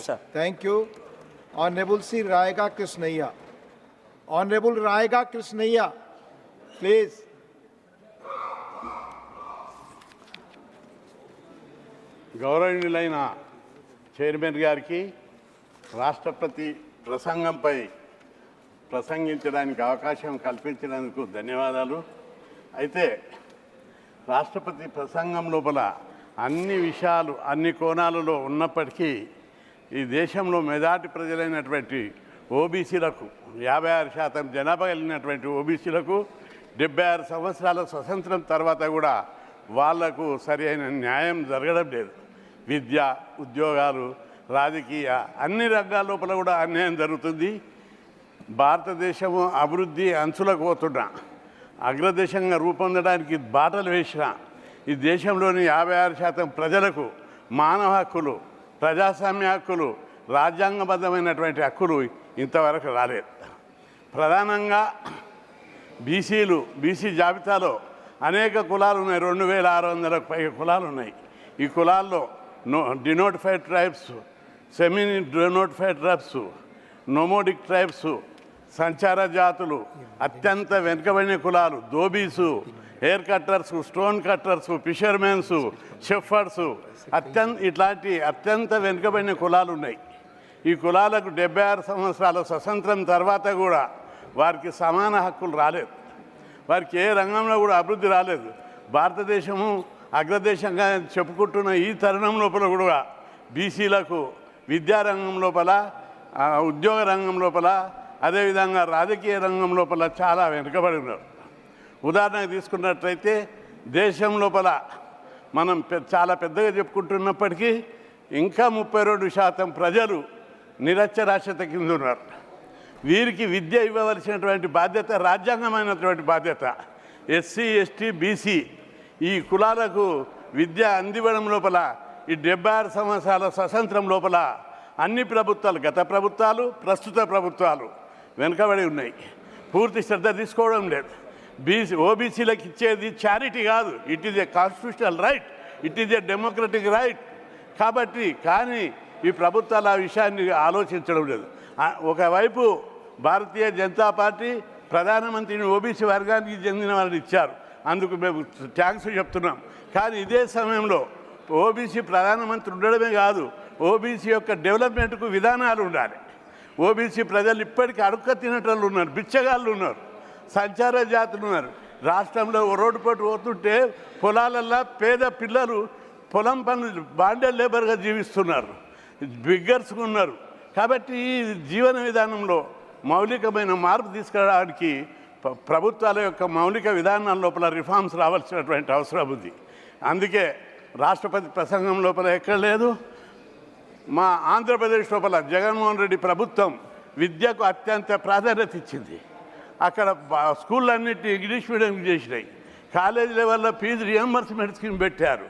sir. Thank you. Honorable Sri Raiga Krishnaiya. Honorable Raiga Krishnaiya, please. గౌరవనీయులైన chairman గారికి రాష్ట్రపతి ప్రసంగంపై ప్రసంగించడానికి అవకాశం కల్పించినందుకు ధన్యవాదాలు. అయితే రాష్ట్రపతి ప్రసంగం లోపల అన్ని విషయాలు అన్ని కోణాలలో ఉన్నప్పటికీ ఈ దేశంలో మెజార్టీ ప్రజలైనటువంటి ఓబీసీలకు 56% జనాభా కలిగినటువంటి ఓబీసీలకు 76 సంవత్సరాల స్వతంత్రం తర్వాత కూడా వాళ్లకు సరైన న్యాయం జరగడం లేదు. విద్య, ఉద్యోగాలు, రాజకీయ అన్ని రంగాల లోపల కూడా అన్యాయం జరుగుతుంది. భారతదేశము అభివృద్ధి అంచులకు పోతున్నా అగ్రదేశంగా రూపొందడానికి బాటలు వేసిన ఈ దేశంలోని 56% ప్రజలకు మానవ హక్కులు, ప్రజాస్వామ్య హక్కులు, రాజ్యాంగబద్ధమైనటువంటి హక్కులు ఇంతవరకు రాలేదు. ప్రధానంగా బీసీ జాబితాలో అనేక కులాలు ఉన్నాయి. 2600కు పైగా కులాలు ఉన్నాయి. ఈ కులాల్లో denotified tribes, semi denotified tribes, nomadic tribes, సంచార జాతులు, అత్యంత వెనుకబడిన కులాలు, దోబీసు, హెయిర్ కట్టర్సు, స్టోన్ కట్టర్సు, ఫిషర్మెన్సు, షెఫర్సు, ఇట్లాంటి అత్యంత వెనుకబడిన కులాలు ఉన్నాయి. ఈ కులాలకు 76 సంవత్సరాల స్వతంత్రం తర్వాత కూడా వారికి సమాన హక్కులు రాలేదు. వారికి ఏ రంగంలో కూడా అభివృద్ధి రాలేదు. భారతదేశము అగ్రదేశంగా చెప్పుకుంటున్న ఈ తరుణం లోపల కూడా బీసీలకు విద్యారంగం లోపల, ఉద్యోగ రంగం లోపల, అదేవిధంగా రాజకీయ రంగం లోపల చాలా వెనుకబడి ఉన్నారు. ఉదాహరణకు తీసుకున్నట్లయితే దేశం లోపల మనం చాలా పెద్దగా చెప్పుకుంటున్నప్పటికీ ఇంకా 32% ప్రజలు నిరక్షరాస్యత కింద ఉన్నారు. వీరికి విద్య ఇవ్వవలసినటువంటి బాధ్యత రాజ్యాంగమైనటువంటి బాధ్యత. ఎస్సీ, ఎస్టీ, బీసీ ఈ కులాలకు విద్య అందివ్వడం లోపల ఈ 76 సంవత్సరాల స్వతంత్రం లోపల అన్ని ప్రభుత్వాలు, గత ప్రభుత్వాలు, ప్రస్తుత ప్రభుత్వాలు వెనుకబడి ఉన్నాయి. పూర్తి శ్రద్ధ తీసుకోవడం లేదు. ఓబీసీలకు ఇచ్చేది చారిటీ కాదు, it is a constitutional right, it is a democratic right. కాబట్టి కానీ ఈ ప్రభుత్వాలు ఆ విషయాన్ని ఆలోచించడం లేదు. ఒకవైపు భారతీయ జనతా పార్టీ ప్రధానమంత్రిని ఓబీసీ వర్గానికి చెందిన వాళ్ళని ఇచ్చారు, అందుకు మేము థ్యాంక్స్ చెప్తున్నాం. కానీ ఇదే సమయంలో ఓబీసీ ప్రధానమంత్రి ఉండడమే కాదు, ఓబీసీ యొక్క డెవలప్మెంట్కు విధానాలు ఉండాలి. ఓబీసీ ప్రజలు ఇప్పటికీ అడుక్క తినటోళ్ళు ఉన్నారు, బిచ్చగాళ్ళు ఉన్నారు, సంచార జాతులు ఉన్నారు. రాష్ట్రంలో రోడ్డు పోటు పోతుంటే పొలాలల్లో పేద పిల్లలు పొలం పనులు బాండెడ్ లేబర్గా జీవిస్తున్నారు, బిగ్గర్స్ ఉన్నారు. కాబట్టి ఈ జీవన విధానంలో మౌలికమైన మార్పు తీసుకురావడానికి ప్రభుత్వాల యొక్క మౌలిక విధానాల లోపల రిఫార్మ్స్ రావాల్సినటువంటి అవసరం ఉంది. అందుకే రాష్ట్రపతి ప్రసంగం లోపల ఎక్కడ లేదు. మా ఆంధ్రప్రదేశ్ లోపల జగన్మోహన్ రెడ్డి ప్రభుత్వం విద్యకు అత్యంత ప్రాధాన్యత ఇచ్చింది. అక్కడ స్కూళ్ళన్నిటి ఇంగ్లీష్ మీడియం చేసినాయి. కాలేజ్ లెవెల్లో ఫీజు రియంబర్స్మెంట్ స్కీమ్ పెట్టారు.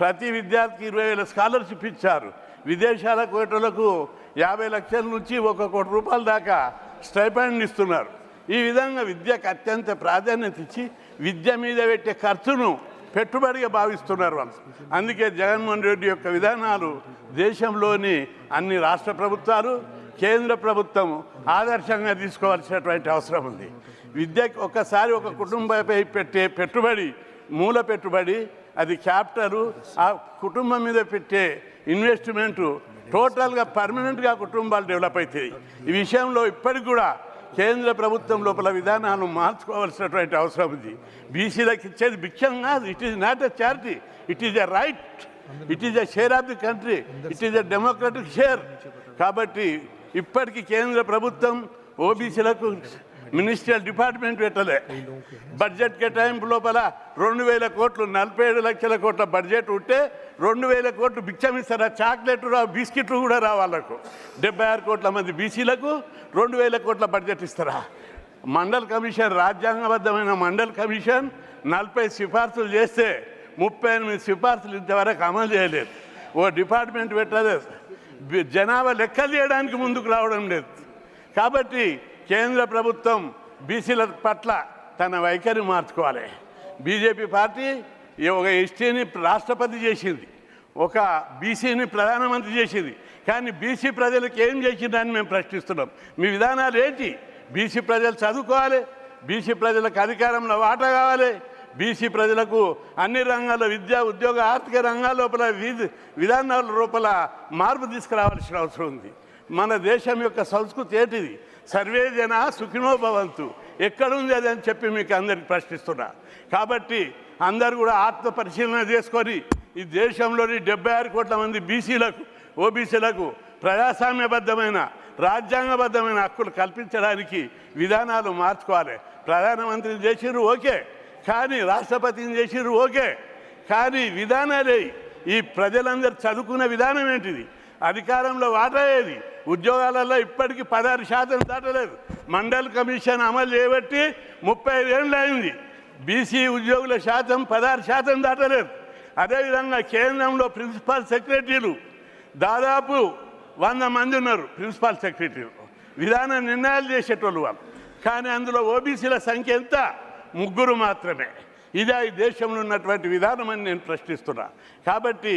ప్రతి విద్యార్థికి 20,000 స్కాలర్షిప్ ఇచ్చారు. విదేశాల కోటలకు 50 లక్షల నుంచి 1 కోటి రూపాయల దాకా స్టైపెండ్ ఇస్తున్నారు. ఈ విధంగా విద్యకు అత్యంత ప్రాధాన్యత ఇచ్చి విద్య మీద పెట్టే ఖర్చును పెట్టుబడిగా భావిస్తున్నారు వాళ్ళు. అందుకే జగన్మోహన్ రెడ్డి యొక్క విధానాలు దేశంలోని అన్ని రాష్ట్ర ప్రభుత్వాలు, కేంద్ర ప్రభుత్వం ఆదర్శంగా తీసుకోవాల్సినటువంటి అవసరం ఉంది. విద్యకు ఒక్కసారి ఒక కుటుంబంపై పెట్టే పెట్టుబడి, మూల పెట్టుబడి, అది క్యాపిటల్, ఆ కుటుంబం మీద పెట్టే ఇన్వెస్ట్మెంటు టోటల్గా పర్మనెంట్గా కుటుంబాలు డెవలప్ అవుతాయి. ఈ విషయంలో ఇప్పటికి కూడా కేంద్ర ప్రభుత్వం లోపల విధానాలు మార్చుకోవాల్సినటువంటి అవసరం ఉంది. బీసీలకు ఇచ్చేది భిక్షం కాదు, it is not a charity, it is a right, it is a share of the country, it is a democratic share. కాబట్టి ఇప్పటికీ కేంద్ర ప్రభుత్వం ఓబీసీలకు మినిస్ట్రియల్ డిపార్ట్మెంట్ పెట్టలే. బడ్జెట్ కేటాయింపు లోపల 2,000 కోట్లు, 47 లక్షల కోట్ల బడ్జెట్ ఉంటే 2,000 కోట్లు బిచ్చం ఇస్తారా? చాక్లెట్లు రా, బిస్కెట్లు కూడా రా వాళ్ళకు. 76 కోట్ల మంది బీసీలకు 2,000 కోట్ల బడ్జెట్ ఇస్తారా? మండల్ కమిషన్, రాజ్యాంగబద్ధమైన మండల్ కమిషన్ 40 సిఫార్సులు చేస్తే 38 సిఫార్సులు ఇంతవరకు అమలు చేయలేదు. ఓ డిపార్ట్మెంట్ పెట్టలేదు. జనాభా లెక్కలు చేయడానికి ముందుకు రావడం లేదు. కాబట్టి కేంద్ర ప్రభుత్వం బీసీల పట్ల తన వైఖరి మార్చుకోవాలి. బీజేపీ పార్టీ ఒక ఎస్టీని రాష్ట్రపతి చేసింది, ఒక బీసీని ప్రధానమంత్రి చేసింది. కానీ బీసీ ప్రజలకు ఏం చేసిందని మేము ప్రశ్నిస్తున్నాం. మీ విధానాలు ఏంటి? బీసీ ప్రజలు చదువుకోవాలి, బీసీ ప్రజలకు అధికారంలో వాటా కావాలి, బీసీ ప్రజలకు అన్ని రంగాల్లో విద్య, ఉద్యోగ, ఆర్థిక రంగాల లోపల విధానాల లోపల మార్పు తీసుకురావాల్సిన అవసరం ఉంది. మన దేశం యొక్క సంస్కృతి ఏంటిది? సర్వే జన సుఖినో భవంతు. ఎక్కడుంది అది అని చెప్పి మీకు అందరికి ప్రశ్నిస్తున్నా. కాబట్టి అందరూ కూడా ఆత్మ పరిశీలన చేసుకొని ఈ దేశంలోని 76 కోట్ల మంది బీసీలకు, ఓబీసీలకు ప్రజాస్వామ్యబద్ధమైన, రాజ్యాంగబద్ధమైన హక్కులు కల్పించడానికి విధానాలు మార్చుకోవాలి. ప్రధానమంత్రిని చేసిర్రు ఓకే, కానీ రాష్ట్రపతిని చేసిర్రు ఓకే, కానీ విధానాలే. ఈ ప్రజలందరూ చదువుకున్న విధానం ఏంటిది? అధికారంలో వాటా ఏది? ఉద్యోగాలలో ఇప్పటికీ 16% దాటలేదు. మండల్ కమిషన్ అమలు చేయబట్టి 35 ఏళ్ళు అయింది. బీసీ ఉద్యోగుల శాతం 16% దాటలేదు. అదేవిధంగా కేంద్రంలో ప్రిన్సిపల్ సెక్రటరీలు దాదాపు 100 మంది ఉన్నారు. ప్రిన్సిపల్ సెక్రటరీలు విధాన నిర్ణయాలు చేసేటోళ్ళు వాళ్ళు. కానీ అందులో ఓబీసీల సంఖ్య ఎంత? 3 మాత్రమే. ఇదే ఈ దేశంలో ఉన్నటువంటి విధానం అని నేను ప్రశ్నిస్తున్నా. కాబట్టి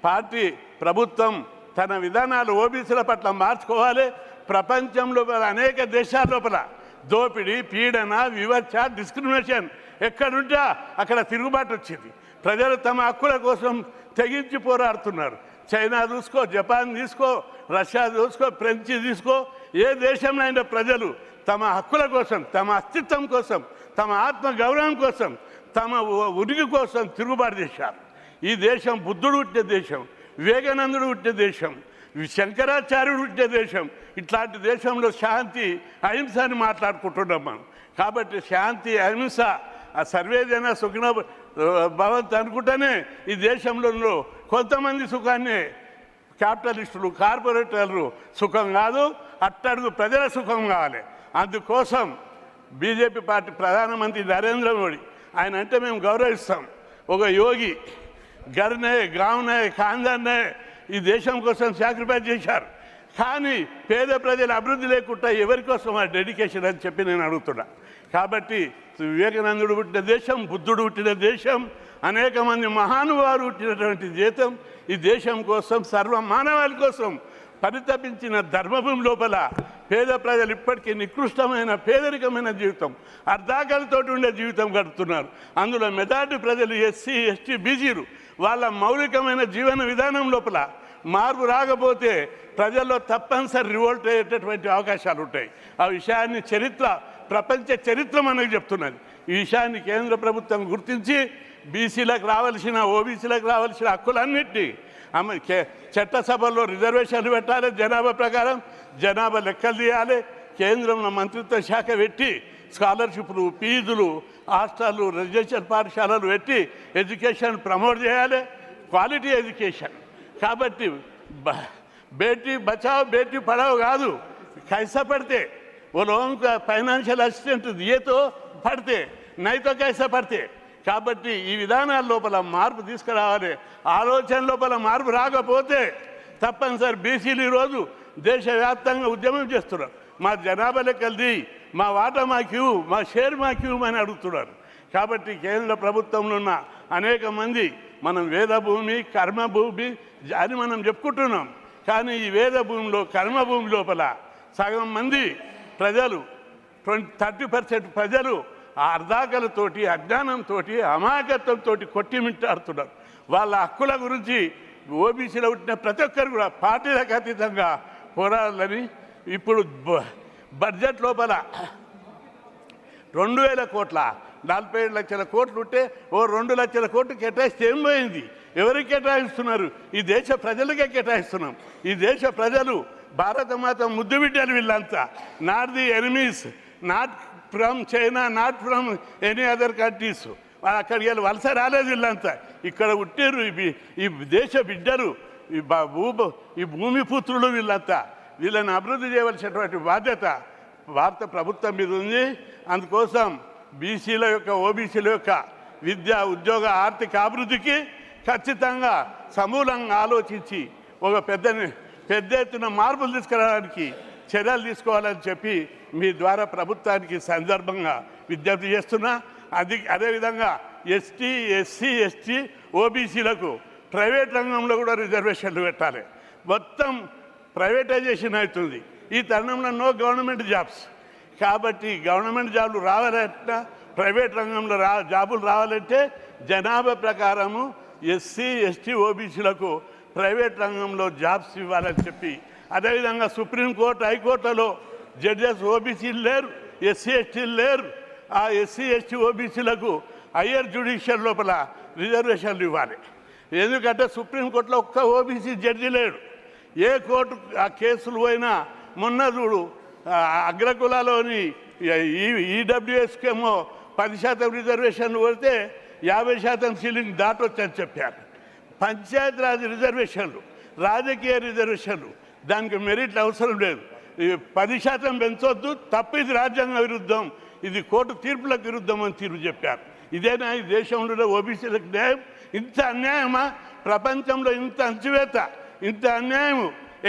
పార్టీ, ప్రభుత్వం తన విధానాలు ఓబీసీల పట్ల మార్చుకోవాలి. ప్రపంచంలో అనేక దేశాల లోపల దోపిడీ, పీడన, వివక్ష, డిస్క్రిమినేషన్ ఎక్కడుంటే అక్కడ తిరుగుబాటు వచ్చింది. ప్రజలు తమ హక్కుల కోసం తెగించి పోరాడుతున్నారు. చైనా చూసుకో, జపాన్ తీసుకో, రష్యా చూసుకో, ఫ్రెంచ్ తీసుకో, ఏ దేశంలో అయినా ప్రజలు తమ హక్కుల కోసం, తమ అస్తిత్వం కోసం, తమ ఆత్మ గౌరవం కోసం, తమ ఉనికి కోసం తిరుగుబాటు చేశారు. ఈ దేశం బుద్ధుడు పుట్టిన దేశం, వివేకానందుడు పుట్టిన దేశం, శంకరాచార్యుడు పుట్టిన దేశం. ఇట్లాంటి దేశంలో శాంతి, అహింస అని మాట్లాడుకుంటున్నాం మనం. కాబట్టి శాంతి, అహింస, ఆ సర్వేజన సుఖిన భవంతు అనుకుంటేనే ఈ దేశంలో కొంతమంది సుఖాన్ని క్యాపిటలిస్టులు, కార్పొరేటర్లు సుఖం కాదు, అట్టడుగు ప్రజల సుఖం కావాలి. అందుకోసం బీజేపీ పార్టీ ప్రధానమంత్రి నరేంద్ర మోడీ, ఆయన అంటే మేము గౌరవిస్తాం. ఒక యోగి గర్నే, గావ్నే, ఖాందాన్నే ఈ దేశం కోసం సాక్రిఫైస్ చేశారు. కానీ పేద ప్రజల అభివృద్ధి లేకుండా ఎవరి కోసం ఆ డెడికేషన్ అని చెప్పి నేను అడుగుతున్నా. కాబట్టి వివేకానందుడు పుట్టిన దేశం, బుద్ధుడు పుట్టిన దేశం, అనేక మంది మహానుభావులు పుట్టినటువంటి దేశం. ఈ దేశం కోసం, సర్వ మానవాళి కోసం పరితపించిన ధర్మభూమి లోపల పేద ప్రజలు ఇప్పటికీ నికృష్టమైన, పేదరికమైన జీవితం, అర్ధాకలతో ఉండే జీవితం గడుపుతున్నారు. అందులో మెజారిటీ ప్రజలు ఎస్సీ, ఎస్టీ, బీసీలు. వాళ్ళ మౌలికమైన జీవన విధానం లోపల మార్పు రాకపోతే ప్రజల్లో తప్పనిసరి రివోల్ట్ అయ్యేటటువంటి అవకాశాలు ఉంటాయి. ఆ విషయాన్ని ప్రపంచ చరిత్ర మనకు చెప్తున్నది. ఈ విషయాన్ని కేంద్ర ప్రభుత్వం గుర్తించి బీసీలకు రావాల్సిన, ఓబీసీలకు రావాల్సిన హక్కులన్నింటినీ చట్టసభల్లో రిజర్వేషన్లు పెట్టాలి. జనాభా ప్రకారం జనాభా లెక్కలు తీయాలి. కేంద్రంలో మంత్రిత్వ శాఖ పెట్టి స్కాలర్షిప్లు, ఫీజులు, హాస్టళ్ళు, రెసిడెన్షియల్ పాఠశాలలు పెట్టి ఎడ్యుకేషన్ ప్రమోట్ చేయాలి, క్వాలిటీ ఎడ్యుకేషన్. కాబట్టి బేటీ బచావ్, బేటీ పడావ్ కాదు. కైసా పడితే वो लोगों का ఫైనాన్షియల్ అసిస్టెంట్ దియేతో పడితే నైతో కైసా పడితే. కాబట్టి ఈ విధానాల లోపల మార్పు తీసుకురావాలి. ఆలోచన లోపల మార్పు రాకపోతే తప్పనిసరి బీసీలు ఈరోజు దేశవ్యాప్తంగా ఉద్యమం చేస్తున్నారు. మా జనాభా లెక్కలది, మా వాటా మాకు, మా షేర్ మాకు అని అడుగుతున్నారు. కాబట్టి కేంద్ర ప్రభుత్వంలో ఉన్న అనేక మంది మనం వేదభూమి, కర్మభూమి అని మనం చెప్పుకుంటున్నాం. కానీ ఈ వేదభూమిలో, కర్మభూమి లోపల సగం మంది ప్రజలు, 30% ప్రజలు అర్ధాకలతోటి, అజ్ఞానంతో, అమాయకత్వంతో కొట్టిమిట్టాడుతున్నారు. వాళ్ళ హక్కుల గురించి ఓబీసీలో పుట్టిన ప్రతి ఒక్కరు కూడా పార్టీలకు అతీతంగా పోరాడాలని. ఇప్పుడు బడ్జెట్ లోపల 2000 కోట్ల, 47 లక్షల కోట్లు ఉంటే 2 లక్షల కోట్లు కేటాయిస్తే ఏం పోయింది? ఎవరికి కేటాయిస్తున్నారు? ఈ దేశ ప్రజలకే కేటాయిస్తున్నాం. ఈ దేశ ప్రజలు భారతమాత ముద్దు బిడ్డలు వీళ్ళంతా. Not the enemies, not from China, not from any other countries. అక్కడికి వెళ్ళి వలస రాలేదు వీళ్ళంతా, ఇక్కడ పుట్టారు. ఈ దేశ బిడ్డలు, ఈ భూమి పుత్రులు వీళ్ళంతా. వీళ్ళని అభివృద్ధి చేయవలసినటువంటి బాధ్యత భారత ప్రభుత్వం మీద ఉంది. అందుకోసం బీసీల యొక్క, ఓబీసీల యొక్క విద్య, ఉద్యోగ, ఆర్థిక అభివృద్ధికి ఖచ్చితంగా సమూలంగా ఆలోచించి ఒక పెద్ద ఎత్తున మార్పులు తీసుకురావడానికి చర్యలు తీసుకోవాలని చెప్పి మీ ద్వారా ప్రభుత్వానికి సందర్భంగా విజ్ఞప్తి చేస్తున్నా. అదేవిధంగా ఎస్టీ, ఎస్సీ, ఎస్టీ, ఓబీసీలకు ప్రైవేట్ రంగంలో కూడా రిజర్వేషన్లు పెట్టాలి. మొత్తం ప్రైవేటైజేషన్ అవుతుంది. ఈ తరుణంలో నో గవర్నమెంట్ జాబ్స్. కాబట్టి గవర్నమెంట్ జాబులు రావాలంటే, ప్రైవేట్ రంగంలో జాబులు రావాలంటే జనాభా ప్రకారము ఎస్సీ ఎస్టీ ఓబీసీలకు ప్రైవేట్ రంగంలో జాబ్స్ ఇవ్వాలని చెప్పి, అదేవిధంగా సుప్రీంకోర్టు హైకోర్టులో జడ్జెస్ ఓబీసీలు లేరు, ఎస్సీ ఎస్టీలు లేరు. ఆ ఎస్సీ ఎస్టీ ఓబీసీలకు హయ్యర్ జ్యుడిషియల్ లోపల రిజర్వేషన్లు ఇవ్వాలి. ఎందుకంటే సుప్రీంకోర్టులో ఒక్క ఓబీసీ జడ్జి లేడు. ఏ కోర్టు ఆ కేసులు పోయినా మొన్న చూడు అగ్రకులాలోని ఈడబ్ల్యూఎస్కేమో 10% రిజర్వేషన్లు కొడితే 50% సీలింగ్ దాటొచ్చని చెప్పారు. పంచాయతీరాజ్ రిజర్వేషన్లు, రాజకీయ రిజర్వేషన్లు, దానికి మెరిట్ అవసరం లేదు. 10% పెంచొద్దు, తప్పు, ఇది రాజ్యాంగ విరుద్ధం, ఇది కోర్టు తీర్పులకు విరుద్ధం అని తీర్పు చెప్పారు. ఇదేనా ఈ దేశంలో ఓబీసీలకు న్యాయం? ఇంత అన్యాయమా? ప్రపంచంలో ఇంత అణచివేత, ఇంత అన్యాయం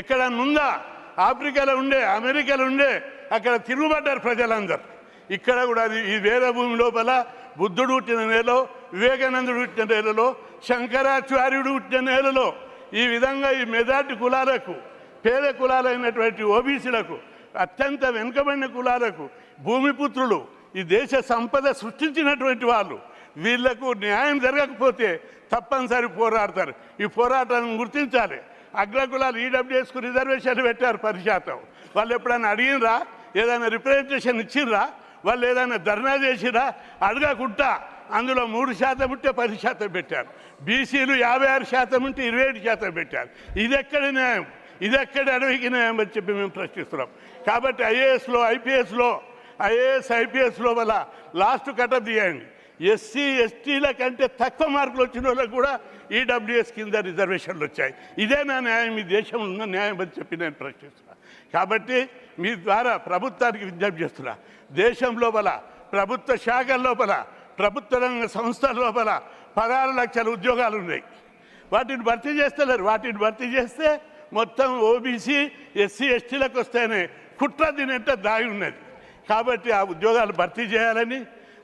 ఎక్కడనుందా? ఆఫ్రికాలో ఉండే, అమెరికాలో ఉండే, అక్కడ తిరుగుబడ్డారు ప్రజలందరూ. ఇక్కడ కూడా ఈ వేద భూమి లోపల బుద్ధుడు పుట్టిన నేలలో, వివేకానందుడు పుట్టిన నేలలో, శంకరాచార్యుడు పుట్టిన నేలలో ఈ విధంగా ఈ మెజార్టీ కులాలకు, పేద కులాలైనటువంటి ఓబీసీలకు, అత్యంత వెనుకబడిన కులాలకు భూమిపుత్రులు, ఈ దేశ సంపద సృష్టించినటువంటి వాళ్ళు, వీళ్లకు న్యాయం జరగకపోతే తప్పనిసరి పోరాడతారు. ఈ పోరాటాలను గుర్తించాలి. అగ్రకులాలు ఈడబ్ల్యూఎస్కు రిజర్వేషన్లు పెట్టారు 10%. వాళ్ళు ఎప్పుడైనా అడిగినరా? ఏదైనా రిప్రజెంటేషన్ ఇచ్చిర్రా? వాళ్ళు ఏదైనా ధర్నా చేసిరా? అడగకుండా అందులో 3% ఉంటే 10% పెట్టారు. బీసీలు 56% ఉంటే 27% పెట్టారు. ఇది ఎక్కడ న్యాయం? ఇది ఎక్కడ అడవికి న్యాయం అని చెప్పి మేము ప్రశ్నిస్తున్నాం. కాబట్టి ఐఏఎస్లో, ఐపీఎస్లో వల్ల లాస్ట్ కటప్ తీయండి. ఎస్సీ ఎస్టీల కంటే తక్కువ మార్కులు వచ్చిన వాళ్ళకు కూడా ఈడబ్ల్యూఎస్ కింద రిజర్వేషన్లు వచ్చాయి. ఇదే నా న్యాయం, ఈ దేశంలో ఉన్న న్యాయం అని చెప్పి నేను ప్రశ్నిస్తున్నా. కాబట్టి మీ ద్వారా ప్రభుత్వానికి విజ్ఞప్తి చేస్తున్నా, దేశం లోపల, ప్రభుత్వ శాఖల లోపల, ప్రభుత్వ రంగ సంస్థల లోపల 16 లక్షల ఉద్యోగాలు ఉన్నాయి. వాటిని భర్తీ చేస్తలేరు. వాటిని భర్తీ చేస్తే మొత్తం ఓబీసీ ఎస్సీ ఎస్టీలకు వస్తాయనే కుట్ర దీనంటే దాగి ఉన్నది. కాబట్టి ఆ ఉద్యోగాలు భర్తీ చేయాలని,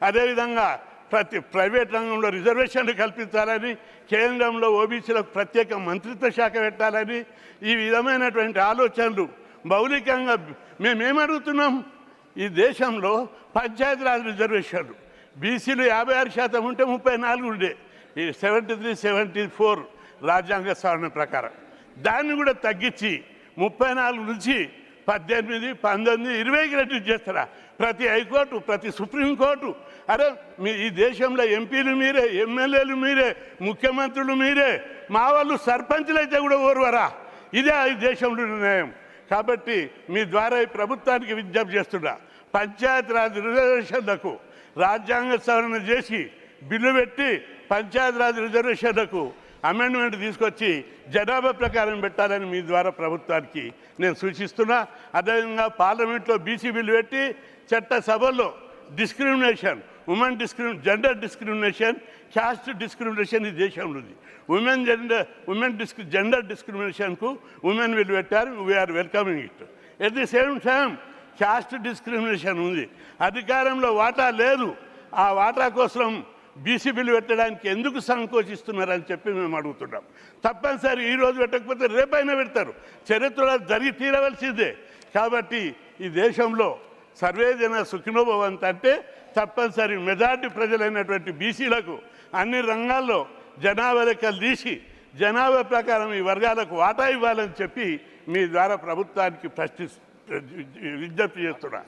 అదేవిధంగా ప్రతి ప్రైవేట్ రంగంలో రిజర్వేషన్లు కల్పించాలని, కేంద్రంలో ఓబీసీలకు ప్రత్యేక మంత్రిత్వ శాఖ పెట్టాలని, ఈ విధమైనటువంటి ఆలోచనలు మౌలికంగా మేమేమడుగుతున్నాం? ఈ దేశంలో పంచాయతీరాజ్ రిజర్వేషన్లు బీసీలు 56% ఉంటే 34 ఉండే, ఈ 73, 74 రాజ్యాంగ సవరణ ప్రకారం దాన్ని కూడా తగ్గించి 34 నుంచి 18, 19, 20కి రెడ్యూస్ చేస్తారా? ప్రతి హైకోర్టు, ప్రతి సుప్రీంకోర్టు, అరే ఈ దేశంలో ఎంపీలు మీరే, ఎమ్మెల్యేలు మీరే, ముఖ్యమంత్రులు మీరే, మా వాళ్ళు సర్పంచులు అయితే కూడా ఓర్వరా? ఇదే ఈ దేశంలో న్యాయం. కాబట్టి మీ ద్వారా ఈ ప్రభుత్వానికి విజ్ఞప్తి చేస్తున్నా, పంచాయతీరాజ్ రిజర్వేషన్లకు రాజ్యాంగ సవరణ చేసి బిల్లు పెట్టి పంచాయతీరాజ్ రిజర్వేషన్లకు అమెండ్మెంట్ తీసుకొచ్చి జనాభా ప్రకారం పెట్టాలని మీ ద్వారా ప్రభుత్వానికి నేను సూచిస్తున్నా. అదేవిధంగా పార్లమెంట్లో బీసీ బిల్లు పెట్టి చట్టసభల్లో discrimination, gender discrimination, caste discrimination ఈ దేశంలో ఉంది. జెండర్ డిస్క్రిమినేషన్కు ఉమెన్ బిల్లు పెట్టారు. We are welcoming it. At the same time caste discrimination ఉంది. అధికారంలో వాటా లేదు. ఆ వాటా కోసం బీసీ బిల్లు పెట్టడానికి ఎందుకు సంకోచిస్తున్నారని చెప్పి మేము అడుగుతున్నాం. తప్పనిసరి ఈరోజు పెట్టకపోతే రేపైనా పెడతారు. చరిత్రలో జరిగి తీరవలసిందే. కాబట్టి ఈ దేశంలో సర్వేజన సుఖినోభవంత అంటే తప్పనిసరి మెజార్టీ ప్రజలైనటువంటి బీసీలకు అన్ని రంగాల్లో జనాభా లెక్కలు తీసి జనాభా ప్రకారం ఈ వర్గాలకు వాటా ఇవ్వాలని చెప్పి మీ ద్వారా ప్రభుత్వానికి విజ్ఞప్తి చేస్తున్నా.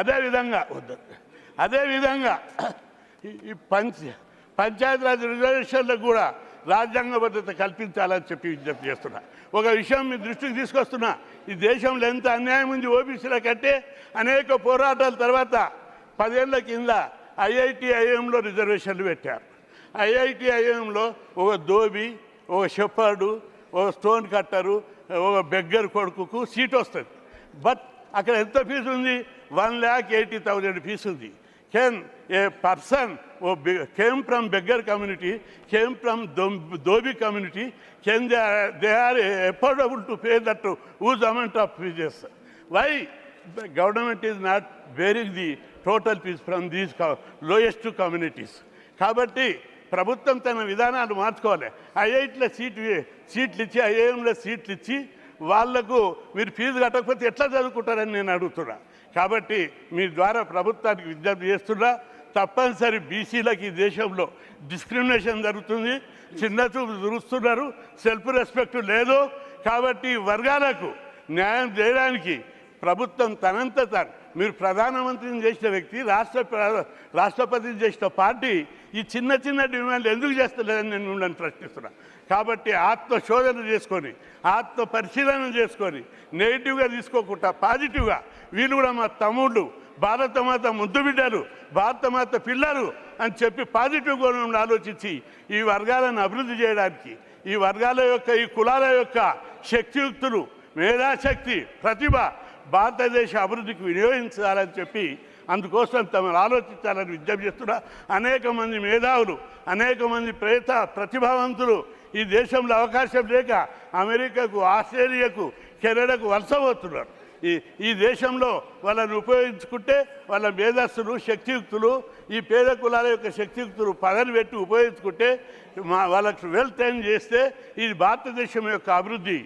అదేవిధంగా ఈ పంచాయతీరాజ్ రిజర్వేషన్లకు కూడా రాజ్యాంగ భద్రత కల్పించాలని చెప్పి విజ్ఞప్తి చేస్తున్నా. ఒక విషయం మీ దృష్టికి తీసుకొస్తున్నా, ఈ దేశంలో ఎంత అన్యాయం ఉంది ఓబీసీల కంటే. అనేక పోరాటాల తర్వాత 10 ఏళ్ల కింద ఐఐఎంలో రిజర్వేషన్లు పెట్టారు. ఐఐఎంలో ఒక దోబి, ఒక షెపర్డు, ఒక స్టోన్ కట్టరు, ఒక బెగ్గర్ కొడుకుకు సీట్ వస్తుంది. బట్ అక్కడ ఎంత ఫీజు ఉంది? 1,80,000 ఫీజు ఉంది. Can a person who came from beggar community, came from Dhobi community, they are affordable to pay that huge amount of fees? Why the government is not bearing the total fees from these lowest communities? కాబట్టి ప్రభుత్వం తన విధానాలు మార్చుకోవాలి. ఐఐటీలో సీట్లు ఇచ్చి, ఐఐఎంలో సీట్లు ఇచ్చి వాళ్లకు మీరు ఫీజు కట్టకపోతే ఎట్లా చదువుకుంటారని నేను అడుగుతున్నా. కాబట్టి మీ ద్వారా ప్రభుత్వానికి విజ్ఞప్తి చేస్తున్నా, తప్పనిసరి బీసీలకు ఈ దేశంలో డిస్క్రిమినేషన్ జరుగుతుంది, చిన్న చూపు దురుస్తున్నారు, సెల్ఫ్ రెస్పెక్ట్ లేదు. కాబట్టి ఈ వర్గాలకు న్యాయం చేయడానికి ప్రభుత్వం తనంత తాను, మీరు ప్రధానమంత్రిని చేసిన వ్యక్తి, రాష్ట్రపతిని చేసిన పార్టీ ఈ చిన్న చిన్న డిమాండ్లు ఎందుకు చేస్తలేదని నేను మిమ్మల్ని ప్రశ్నిస్తున్నా. కాబట్టి ఆత్మశోధన చేసుకొని, ఆత్మ పరిశీలన చేసుకొని, నెగిటివ్గా తీసుకోకుండా పాజిటివ్గా వీళ్ళు కూడా మా తమ్ముళ్ళు, భారతమాత ముద్దు బిడ్డలు, భారతమాత పిల్లలు అని చెప్పి పాజిటివ్ కోణంలో ఆలోచించి ఈ వర్గాలను అభివృద్ధి చేయడానికి, ఈ వర్గాల యొక్క, ఈ కులాల యొక్క శక్తియుక్తులు, మేధాశక్తి, ప్రతిభ భారతదేశ అభివృద్ధికి వినియోగించాలని చెప్పి అందుకోసం తమను ఆలోచించాలని విజ్ఞప్తి చేస్తున్నా. అనేక మంది మేధావులు, అనేక మంది ప్రతిభావంతులు ఈ దేశంలో అవకాశం లేక అమెరికాకు, ఆస్ట్రేలియాకు, కెనడాకు వలస పోతున్నారు. ఈ దేశంలో వాళ్ళని ఉపయోగించుకుంటే వాళ్ళ మేధస్సులు, శక్తియుక్తులు, ఈ పేద కులాల యొక్క శక్తియుక్తులు పదవి పెట్టి ఉపయోగించుకుంటే వాళ్ళకి వెల్ ట్రైన్ చేస్తే ఈ భారతదేశం యొక్క అభివృద్ధి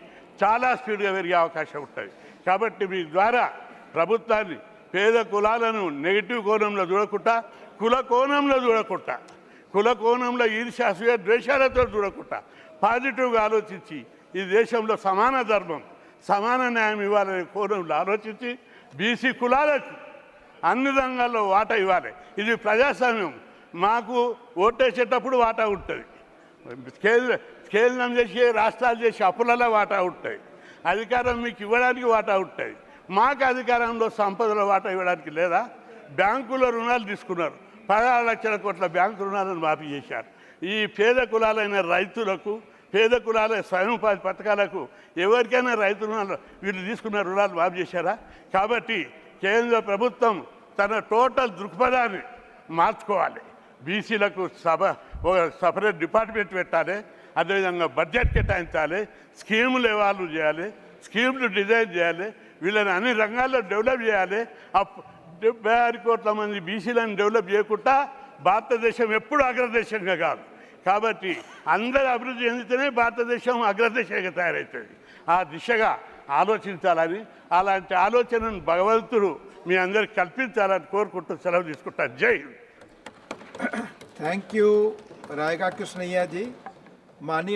చాలా స్పీడ్గా పెరిగే అవకాశం ఉంటుంది. కాబట్టి మీ ద్వారా ప్రభుత్వాన్ని పేద కులాలను నెగిటివ్ కోణంలో చూడకుండా, కుల కోణంలో ఈర్ష్య, అసూయ, ద్వేషాలతో చూడకుండా పాజిటివ్గా ఆలోచించి ఈ దేశంలో సమాన ధర్మం, సమాన న్యాయం ఇవ్వాలనే కోణంలో ఆలోచించి బీసీ కులాలకు అన్ని రంగాల్లో వాటా ఇవ్వాలి. ఇది ప్రజాస్వామ్యం. మాకు ఓటేసేటప్పుడు వాటా ఉంటుంది, కేంద్రం చేసి రాష్ట్రాలు చేసి అప్పులలో వాటా ఉంటాయి, అధికారం మీకు ఇవ్వడానికి వాటా ఉంటుంది. మాకు అధికారంలో సంపదలో వాటా ఇవ్వడానికి లేదా? బ్యాంకులో రుణాలు తీసుకున్నారు, 16 లక్షల కోట్ల బ్యాంకు రుణాలను మాఫీ చేశారు. ఈ పేద కులాలైన రైతులకు, పేద కులాల స్వయం ఉపాధి పథకాలకు ఎవరికైనా రైతు రుణాలు వీళ్ళు తీసుకున్న రుణాలు మాఫీ చేశారా? కాబట్టి కేంద్ర ప్రభుత్వం తన టోటల్ దృక్పథాన్ని మార్చుకోవాలి. బీసీలకు సపరేట్ డిపార్ట్మెంట్ పెట్టాలి, అదేవిధంగా బడ్జెట్ కేటాయించాలి, స్కీములు ఎవాల్వ్ చేయాలి, స్కీములు డిజైన్ చేయాలి, వీళ్ళని అన్ని రంగాల్లో డెవలప్ చేయాలి. 76 కోట్ల మంది బీసీలను డెవలప్ చేయకుండా భారతదేశం ఎప్పుడు అగ్రదేశంగా కాదు. కాబట్టి అందరూ అభివృద్ధి చెందితేనే భారతదేశం అగ్రదేశంగా తయారవుతుంది. ఆ దిశగా ఆలోచించాలని, అలాంటి ఆలోచనను భగవంతుడు మీ అందరికి కల్పించాలని కోరుకుంటూ సెలవు తీసుకుంటాను. జై హింద్. थैंक यू रायगा कृष्णैया जी. माननीय